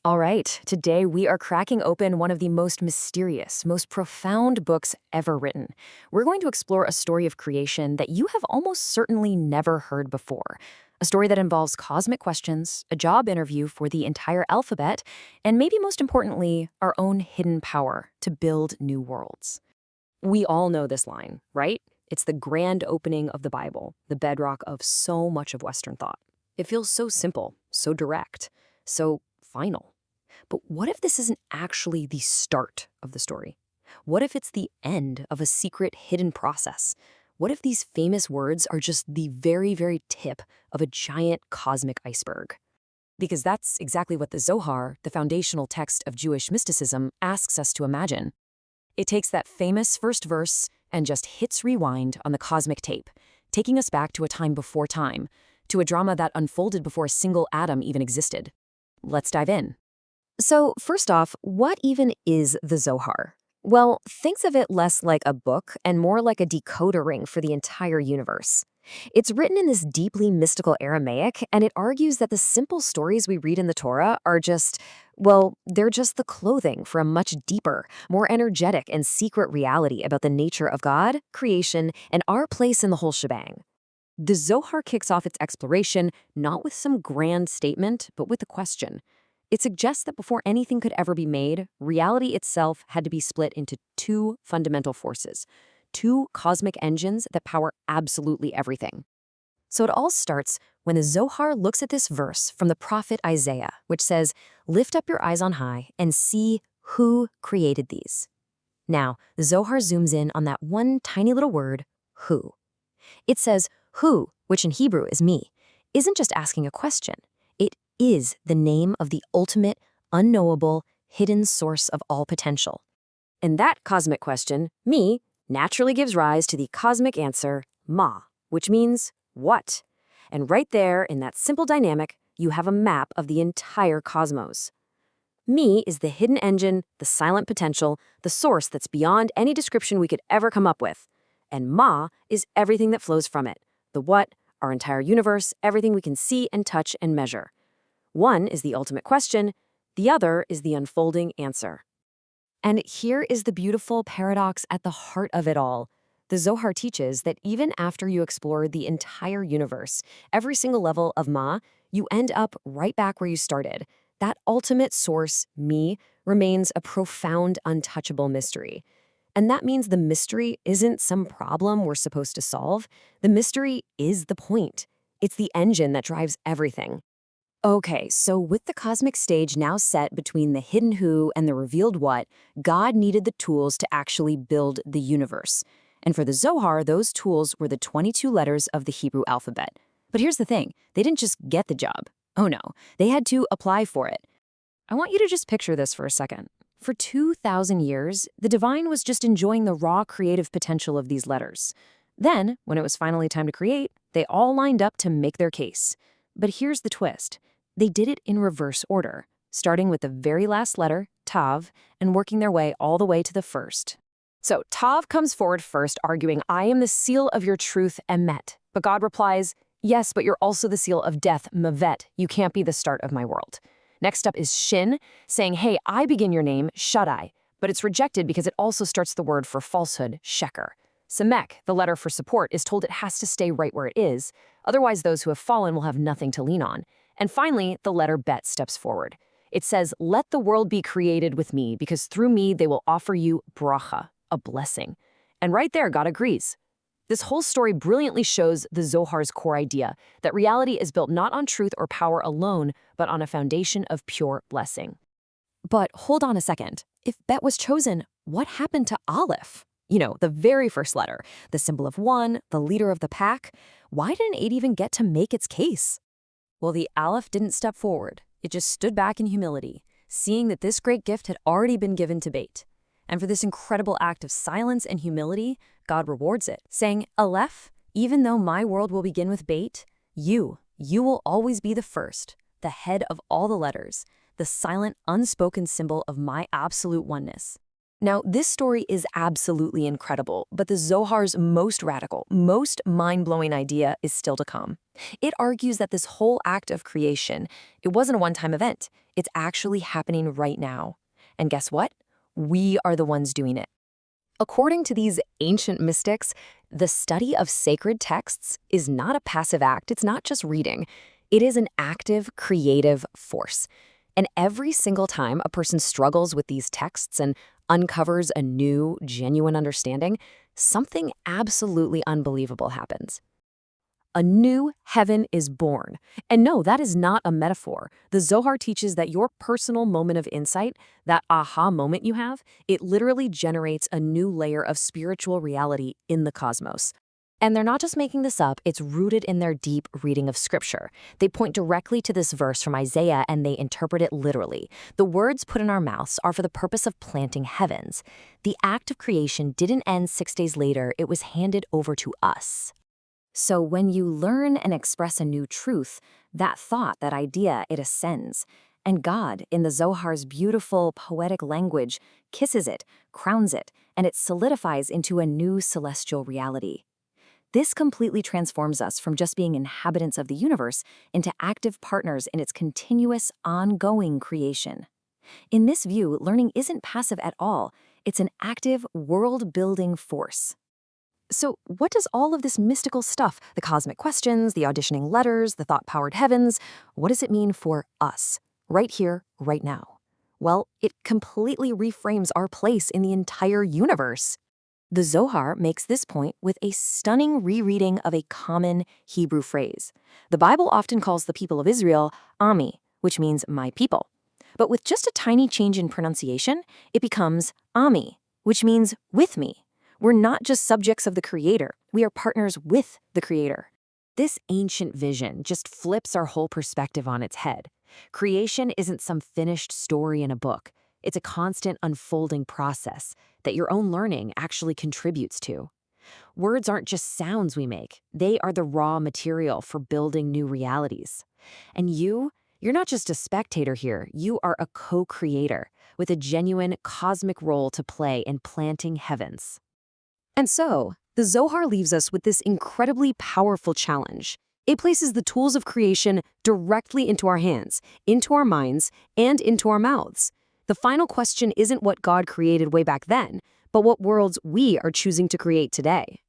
All right, today we are cracking open one of the most mysterious, most profound books ever written. We're going to explore a story of creation that you have almost certainly never heard before. A story that involves cosmic questions, a job interview for the entire alphabet, and maybe most importantly, our own hidden power to build new worlds. We all know this line, right? It's the grand opening of the Bible, the bedrock of so much of Western thought. It feels so simple, so direct, so final. But what if this isn't actually the start of the story? What if it's the end of a secret hidden process? What if these famous words are just the very, very tip of a giant cosmic iceberg? Because that's exactly what the Zohar, the foundational text of Jewish mysticism, asks us to imagine. It takes that famous first verse and just hits rewind on the cosmic tape, taking us back to a time before time, to a drama that unfolded before a single atom even existed. Let's dive in. So, first off, what even is the Zohar? Well, think of it less like a book and more like a decoder ring for the entire universe. It's written in this deeply mystical Aramaic, and it argues that the simple stories we read in the Torah are just, well, they're just the clothing for a much deeper, more energetic and secret reality about the nature of God, creation, and our place in the whole shebang. The Zohar kicks off its exploration not with some grand statement, but with a question. It suggests that before anything could ever be made, reality itself had to be split into two fundamental forces, two cosmic engines that power absolutely everything. So it all starts when the Zohar looks at this verse from the prophet Isaiah, which says, "Lift up your eyes on high and see who created these." Now, the Zohar zooms in on that one tiny little word, who. It says, who, which in Hebrew is me, isn't just asking a question. It is the name of the ultimate, unknowable, hidden source of all potential. And that cosmic question, me, naturally gives rise to the cosmic answer, ma, which means what? And right there, in that simple dynamic, you have a map of the entire cosmos. Me is the hidden engine, the silent potential, the source that's beyond any description we could ever come up with. And ma is everything that flows from it, the what, our entire universe, everything we can see and touch and measure. One is the ultimate question, the other is the unfolding answer. And here is the beautiful paradox at the heart of it all. The Zohar teaches that even after you explore the entire universe, every single level of Ma, you end up right back where you started. That ultimate source, me, remains a profound, untouchable mystery. And that means the mystery isn't some problem we're supposed to solve. The mystery is the point. It's the engine that drives everything. Okay, so with the cosmic stage now set between the hidden who and the revealed what, God needed the tools to actually build the universe. And for the Zohar, those tools were the 22 letters of the Hebrew alphabet. But here's the thing, they didn't just get the job. Oh no, they had to apply for it. I want you to just picture this for a second. For 2,000 years, the divine was just enjoying the raw creative potential of these letters. Then, when it was finally time to create, they all lined up to make their case. But here's the twist. They did it in reverse order, starting with the very last letter, Tav, and working their way all the way to the first. So Tav comes forward first, arguing, "I am the seal of your truth, Emet." But God replies, "Yes, but you're also the seal of death, Mavet. You can't be the start of my world." Next up is Shin, saying, "Hey, I begin your name, Shaddai." But it's rejected because it also starts the word for falsehood, Sheker. Samek, the letter for support, is told it has to stay right where it is. Otherwise, those who have fallen will have nothing to lean on. And finally, the letter Bet steps forward. It says, "Let the world be created with me, because through me they will offer you bracha, a blessing." And right there, God agrees. This whole story brilliantly shows the Zohar's core idea, that reality is built not on truth or power alone, but on a foundation of pure blessing. But hold on a second. If Bet was chosen, what happened to Aleph? You know, the very first letter, the symbol of one, the leader of the pack. Why didn't it even get to make its case? Well, the Aleph didn't step forward. It just stood back in humility, seeing that this great gift had already been given to Bet. And for this incredible act of silence and humility, God rewards it, saying, "Aleph, even though my world will begin with Bet, you will always be the first, the head of all the letters, the silent, unspoken symbol of my absolute oneness." Now, this story is absolutely incredible, but the Zohar's most radical, most mind-blowing idea is still to come. It argues that this whole act of creation, it wasn't a one-time event. It's actually happening right now. And guess what? We are the ones doing it. According to these ancient mystics, the study of sacred texts is not a passive act. It's not just reading. It is an active, creative force. And every single time a person struggles with these texts and uncovers a new, genuine understanding, something absolutely unbelievable happens. A new heaven is born. And no, that is not a metaphor. The Zohar teaches that your personal moment of insight, that aha moment you have, it literally generates a new layer of spiritual reality in the cosmos. And they're not just making this up, it's rooted in their deep reading of Scripture. They point directly to this verse from Isaiah and they interpret it literally. The words put in our mouths are for the purpose of planting heavens. The act of creation didn't end 6 days later, it was handed over to us. So when you learn and express a new truth, that thought, that idea, it ascends. And God, in the Zohar's beautiful, poetic language, kisses it, crowns it, and it solidifies into a new celestial reality. This completely transforms us from just being inhabitants of the universe into active partners in its continuous, ongoing creation. In this view, learning isn't passive at all. It's an active, world-building force. So what does all of this mystical stuff, the cosmic questions, the auditioning letters, the thought-powered heavens, what does it mean for us, right here, right now? Well, it completely reframes our place in the entire universe. The Zohar makes this point with a stunning rereading of a common Hebrew phrase. The Bible often calls the people of Israel Ami, which means my people. But with just a tiny change in pronunciation, it becomes Ami, which means with me. We're not just subjects of the Creator, we are partners with the Creator. This ancient vision just flips our whole perspective on its head. Creation isn't some finished story in a book. It's a constant unfolding process that your own learning actually contributes to. Words aren't just sounds we make. They are the raw material for building new realities. And you're not just a spectator here. You are a co-creator with a genuine cosmic role to play in planting heavens. And so, the Zohar leaves us with this incredibly powerful challenge. It places the tools of creation directly into our hands, into our minds, and into our mouths. The final question isn't what God created way back then, but what worlds we are choosing to create today.